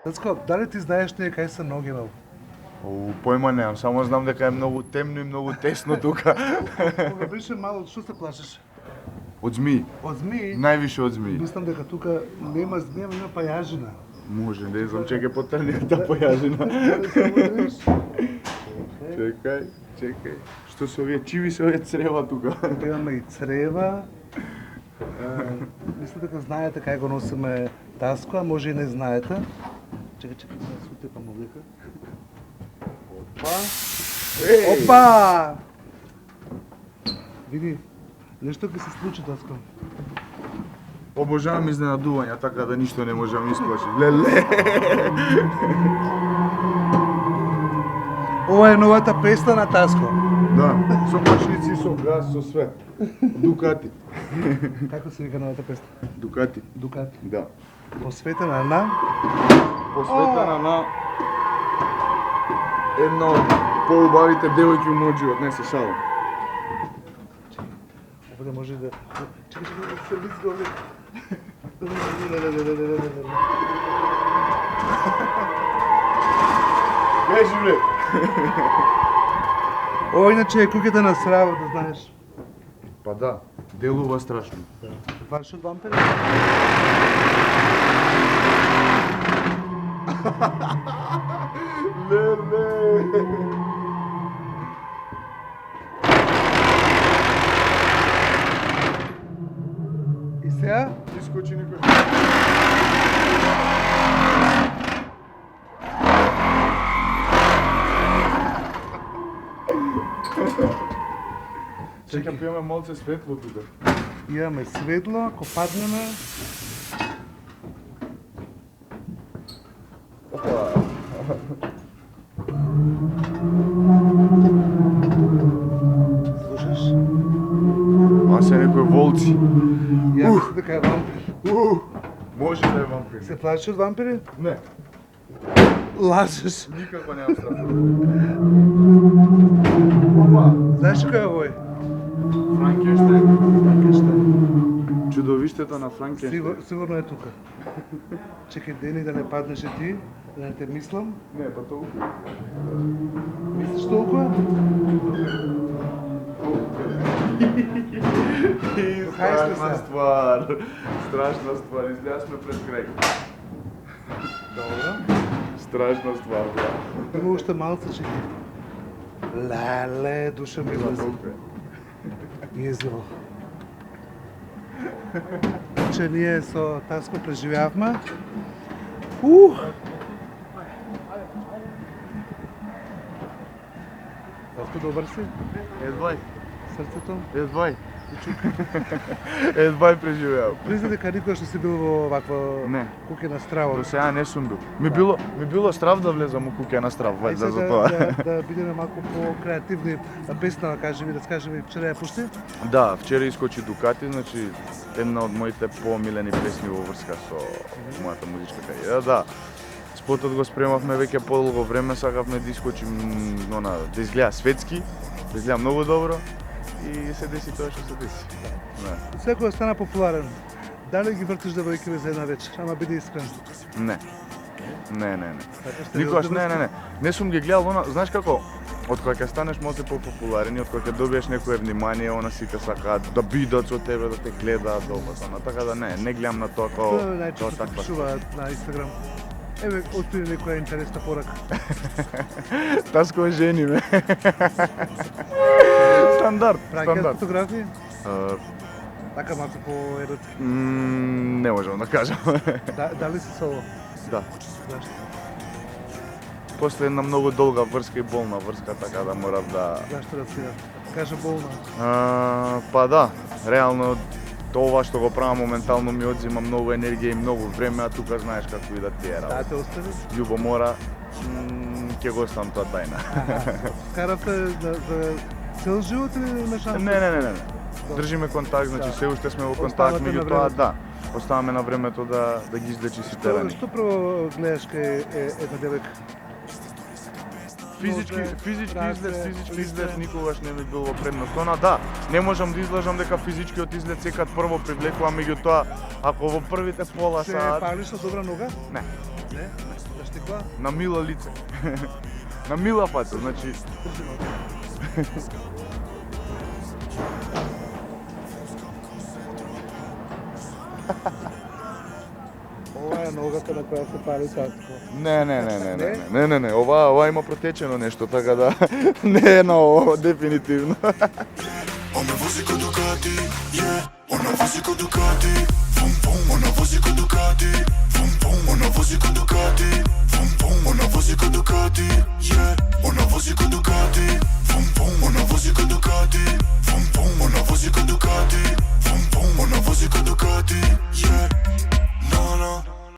Децко, дали ти знаеш ние кај се ноги мал? Појма немам, само знам дека е многу темно и многу тесно тука. Кога беше мал, од што се плашиш? Од змии, Од змии? највише од змии. Мислам дека тука нема змија, нема пајажина. Може, не знам, чекај потрни та појажина. Чекај. Што се овие чиви се овие црева тука? Тука имаме и црева. Мислам дека знаете кај го носиме Таско, а може и не знаете. Чекај, да се утепам овдека. Опа! Види, нешто ќе се случи, Таско. Обожавам изненадувања, така да ништо не можам исплаши. Леле! Ова е новата песна на Таско. Да, со мачници, со газ, со све. Дукати. Како се вика новата песна? Дукати. Дукати. Да. Посветена на... Посветена на една од поубавите девојки у мојот живот, не се шалам. Овде може да... Чекай, да се лизга овде. Бежи, бре! Ова иначе е куќата на Срава, да знаеш. Па да, делува страшно. Плаши од вампири? Леле! И сега? Искочи некој. Чекам, пиеме малце светло тука. Имаме светло, ако паднеме... Слушаш? А се некои волци. Ја мислам дека е вампир. Може да е вампир. Се плашиш од вампири? Не, Лажеш. никако немам страх. Знаеш кој е овој? Франкенштейн. Франкенштейн. Чудовиштето на Франкенштейн. Сигурно е тука. Чекај, Дени, да не паднеш и ти, да не те мислам. Не, па толку. Мислиш толкова? Страшна ствар. Страшна ствар. Излеасме пред крај. Добро. Страшна ствар, да. Има уште малце, чекај. Леле, душа ми излезе. Толку е. Језиво. Че ние со Таско преживеавме. Колку добар си? Едвај. Срцето? Едвај. Едвај преживеав. Призна дека никош не си бил во ваква Не. куќа на страва. До сега не сум бил. Ми било страв да влезам у куќа на страв, Ај за сега тоа. да бидеме малку по-креативни. Песна, кажеме, да скажеме, вчера ја пушти. Да, вчера искочи Дукати, значи една од моите помилени песни во врска со мојата музичка кариера. Да. Спотот го спремавме веќе подолго време, сакавме да искочим, да изгледа светски, да изгледа многу добро и се деси тоа што се деси. Да. Секој стана популарен. Дали ги вртиш девојките за една вечер? Ама биди искрен. Не. Не. Така сте Никогаш разбирали? не. Не сум ги гледал, знаеш како? Од кога ќе станеш малку популарен и од кога ќе добиеш некое внимание, она сите сакаат да бидат со тебе, да те гледаат долго, така да не гледам на тоа како Тоа најчесто таква. пишуваат на Инстаграм. Еве, отпири некоја интересна порака. Таско жени ме. Стандард. Праќаат фотографии? А, Така малку по-еротски. Не можам да кажам. Дали си соло? Да. Зашто? После една многу долга врска и болна врска, така да морав да... Зашто да си кажа болна? Па да, реално тоа што го правам моментално ми одзима многу енергија и многу време, а тука знаеш како и да ти е Да, работа. те остави? Љубомора, ќе го оставам тоа тајна. Скаравте за цел живот или на шанс? Не. Држиме контакт, значи се уште сме во контакт, Оставате на меѓутоа времето. да, оставаме на времето да ги излечи сите рани. Што прво гледаш кај една девојка? Физички разе, изглед лице. никогаш не ми бил во предност. Она да, не можам да излажам дека физичкиот изглед секад прво привлекува, меѓутоа ако во првите пола Се саат... палиш со добра нога? Не. Не? Тасква? На мила лице. На мила фаца, значи Ова е ногата на која се пали Тасква. не, ова има протечено нешто, така да не е на ово, дефинитивно. Ona vozi ko Ducati, yeah. Ona vozi ko Ducati, vum vum. Ona vozi ko Ducati, vum vum. Ona vozi ko Ducati, vum vum. Ona vozi ko Ducati, yeah. Ona vozi ko Ducati, vum vum. Ona